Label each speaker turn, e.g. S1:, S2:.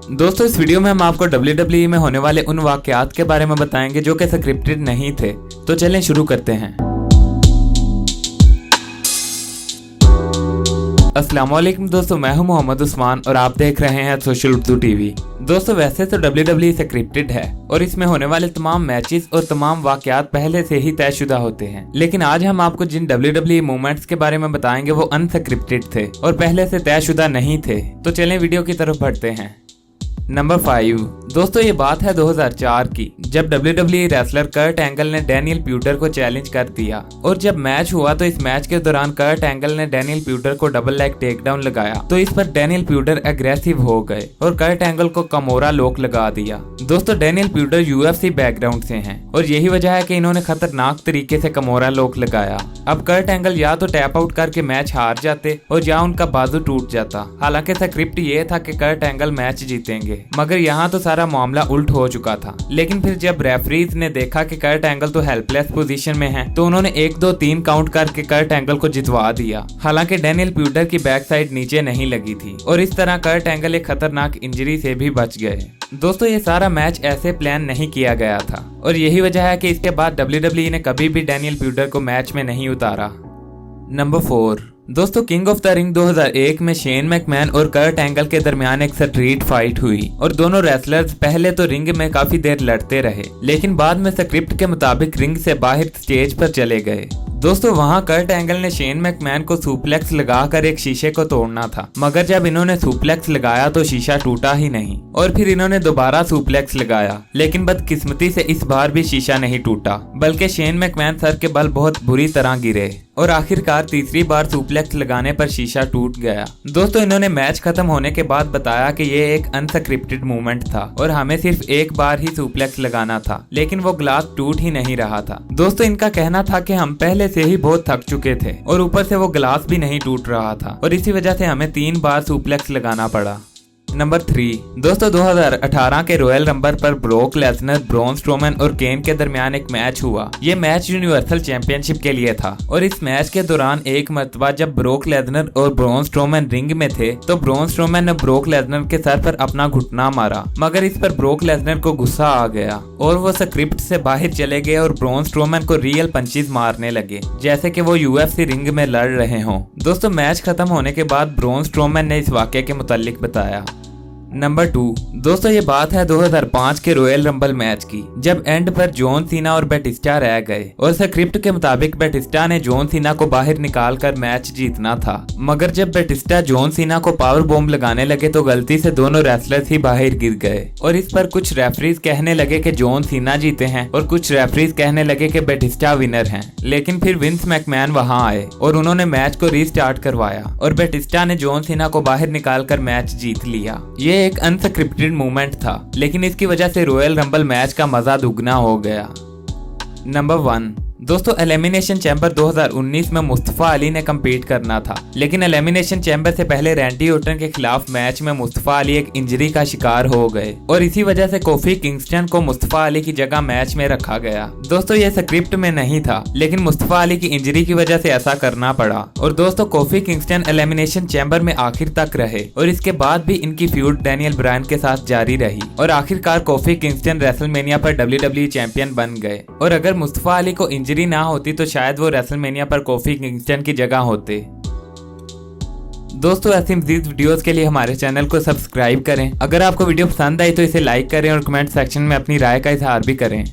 S1: दोस्तों इस वीडियो में हम आपको WWE में होने वाले उन वाकयात के बारे में बताएंगे जो कि स्क्रिप्टेड नहीं थे। तो चलें शुरू करते हैं। अस्सलाम वालेकुम दोस्तों, मैं हूं मोहम्मद उस्मान और आप देख रहे हैं सोशल उर्दू टीवी। दोस्तों वैसे तो WWE स्क्रिप्टेड है और इसमें होने वाले तमाम मैचेस और तमाम वाकयात पहले से ही तयशुदा होते हैं, लेकिन आज हम आपको जिन WWE मूवमेंट्स के बारे में बताएंगे वो अनस्क्रिप्टेड थे और पहले से तयशुदा नहीं थे। तो चलें वीडियो की तरफ बढ़ते हैं। नंबर 5 दोस्तों ये बात है 2004 की, जब WWE रेसलर कर्ट एंगल ने डैनियल प्यूटर को चैलेंज कर दिया और जब मैच हुआ तो इस मैच के दौरान कर्ट एंगल ने डैनियल प्यूटर को डबल लेग टेकडाउन लगाया तो इस पर डैनियल प्यूटर एग्रेसिव हो गए और कर्ट एंगल को कमोरा लोक लगा दिया। दोस्तों डैनियल प्यूटर UFC बैकग्राउंड से हैं और यही वजह है कि इन्होंने खतरनाक तरीके से कमोरा लोक लगाया। अब कर्ट एंगल या तो टैप आउट करके मैच हार जाते और या उनका बाजू टूट जाता। हालांकि स्क्रिप्ट ये था कि कर्ट एंगल मैच जीतेंगे, मगर यहाँ तो सारा मामला उल्ट हो चुका था। लेकिन फिर जब रेफरीज ने देखा कि कर्ट एंगल तो हेल्पलेस पोजीशन में है तो उन्होंने 1 2 3 काउंट करके कर्ट एंगल को जितवा दिया। हालांकि डैनियल प्यूटर की बैक साइड नीचे नहीं लगी थी और इस तरह कर्ट एंगल एक खतरनाक इंजरी से भी बच गए। दोस्तों ये सारा मैच ऐसे प्लान नहीं किया गया था और यही वजह है कि इसके बाद WWE ने कभी भी डैनियल प्यूटर को मैच में नहीं उतारा। नंबर 4 दोस्तों किंग ऑफ द रिंग 2001 में शेन मैकमैन और कर्ट एंगल के दरमियान एक स्ट्रीट फाइट हुई और दोनों रेसलर्स पहले तो रिंग में काफी देर लड़ते रहे, लेकिन बाद में स्क्रिप्ट के मुताबिक रिंग से बाहर स्टेज पर चले गए। दोस्तों वहां कर्ट एंगल ने शेन मैकमैन को सुप्लेक्स लगाकर एक शीशे को तोड़ना था, मगर जब इन्होंने सुप्लेक्स लगाया तो शीशा टूटा ही नहीं और फिर इन्होंने दोबारा सुप्लेक्स लगाया, लेकिन बदकिस्मती से इस बार भी शीशा नहीं टूटा, बल्कि शेन मैकमैन सर के बल बहुत बुरी तरह गिरे और आखिरकार तीसरी बार सुप्लेक्स लगाने पर शीशा टूट गया। दोस्तों इन्होंने मैच खत्म होने के बाद बताया कि ये एक अनस्क्रिप्टेड मूवमेंट था और हमें सिर्फ एक बार ही सुप्लेक्स लगाना था, लेकिन वो ग्लास टूट ही नहीं रहा था। दोस्तों इनका कहना था कि हम पहले से ही बहुत थक चुके थे और ऊपर से वो ग्लास भी नहीं टूट रहा था और इसी वजह से हमें 3 बार सुप्लेक्स लगाना पड़ा। नंबर 3 दोस्तों 2018 के रॉयल रंबल पर ब्रोक लेसनर, ब्रॉन स्ट्रोमैन और केन के दरमियान एक मैच हुआ। ये मैच यूनिवर्सल चैंपियनशिप के लिए था और इस मैच के दौरान एक मर्तबा जब ब्रोक लेसनर और ब्रॉन स्ट्रोमैन रिंग में थे तो ब्रॉन स्ट्रोमैन ने ब्रोक लेसनर के सर पर अपना घुटना मारा, मगर इस पर ब्रोक लेसनर को गुस्सा आ गया और वो स्क्रिप्ट से बाहर चले गए और ब्रॉन स्ट्रोमैन को रियल पंचेस मारने लगे जैसे कि वो UFC रिंग में लड़ रहे हों। दोस्तों मैच खत्म होने के बाद ब्रॉन स्ट्रोमैन ने इस वाकये के मुतालिक बताया। नंबर 2 दोस्तों ये बात है 2005 के रॉयल रंबल मैच की, जब एंड पर जॉन सीना और बैटिस्टा रह गए और स्क्रिप्ट के मुताबिक बैटिस्टा ने जॉन सीना को बाहर निकाल कर मैच जीतना था, मगर जब बैटिस्टा जॉन सीना को पावर बॉम्ब लगाने लगे तो गलती से दोनों रेसलर्स ही बाहर गिर गए और इस पर कुछ रेफरीज कहने लगे कि जॉन सीना जीते हैं और कुछ रेफरीज कहने लगे कि बैटिस्टा विनर हैं। लेकिन फिर विंस मैकमैन वहां आए और उन्होंने मैच को रीस्टार्ट करवाया और बैटिस्टा ने जॉन सीना को बाहर निकाल कर मैच जीत लिया। ये एक अनस्क्रिप्टेड मूवमेंट था, लेकिन इसकी वजह से रॉयल रंबल मैच का मजा दुगना हो गया। नंबर 1 दोस्तों एलिमिनेशन चैम्बर 2019 में मुस्तफा अली ने कम्पीट करना था, लेकिन एलिमिनेशन चैम्बर से पहले रैंडी ऑर्टन के खिलाफ मैच में मुस्तफा अली एक इंजरी का शिकार हो गए और इसी वजह से कोफी किंगस्टन को मुस्तफा अली की जगह मैच में रखा गया। दोस्तों ये स्क्रिप्ट में नहीं था, लेकिन मुस्तफा अली की इंजरी की वजह से ऐसा करना पड़ा और दोस्तों कोफी किंगस्टन एलिमिनेशन चैम्बर में आखिर तक रहे और इसके बाद भी इनकी फ्यूड डैनियल ब्रायन के साथ जारी रही और आखिरकार कोफी किंगस्टन रेसलमेनिया पर WWE चैंपियन बन गए और अगर मुस्तफा अली को इंजरी ना होती तो शायद वो रेसलमेनिया पर कोफी किंगस्टन की जगह होते। दोस्तों ऐसी मज़ीद वीडियोस के लिए हमारे चैनल को सब्सक्राइब करें। अगर आपको वीडियो पसंद आई तो इसे लाइक करें और कमेंट सेक्शन में अपनी राय का इजहार भी करें।